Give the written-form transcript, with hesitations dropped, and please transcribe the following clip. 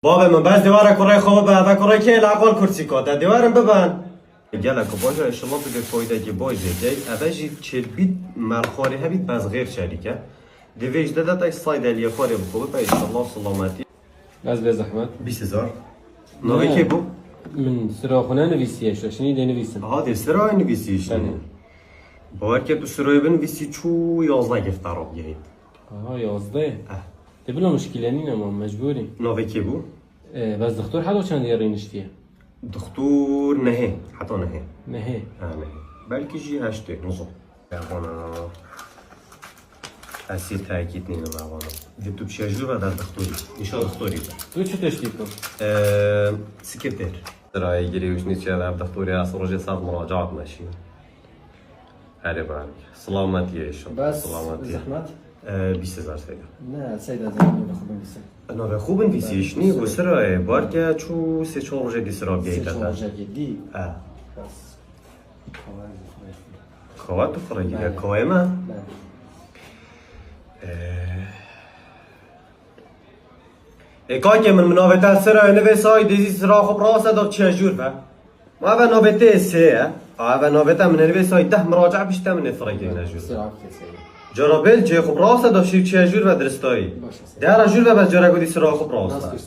بابا من بس دیوار کره خواب بعد کره که لاقل کرسی کات دیوارم ببند گله که باشه ان شاء الله بده فایده کی باشه جای ابجی چه بید مرخوری هبید باز غیر شریکه دیویج داده تا ساید علی خوری بخوب ان شاء الله سلامتی از به زحمت 20000 نوی کی بو من سراخونه نویسیش شنی دی نویسم ها دی سرای نویسیش باور که تو سرای بنویسی چو 11 گفتار بگیرید 11 تبلا مشكلة نينا ما مجبورين نوی کی بو بس دكتور حلو كان يرين اشتيه دكتور نهي حتى نهي نهي بلکه جی هشته نزو بابانا اسی تاکید نینو بابانا جتو بشجور و در دکتوری ایشا دکتوری تو چه تشتيكو؟ سكرتير رأي جريوش نيتشا در دكتوري اصل رجع صار مراجعات ماشي هاري بالك سلامتي ايش بس سلامتي زحمت 20000 سيجا نه سید از این بخوام بنویسم انا به خوب نویسیش نی و سرای بارکه چو سه چهار روز دی سرا بیایید سه جدی اه بس خوات تو خرجی کویمه که من منابت سرای نویسای دیزی سرا خب راسه دار چه جور به ما به نوبته سه به نوبته من نویسای 10 مراجعه بیشتر من فرقی نجور سرعت کسی جرابل چه خب راسه دار چه جور و درستایی در جور و بس جرا گودی سرا خب راسه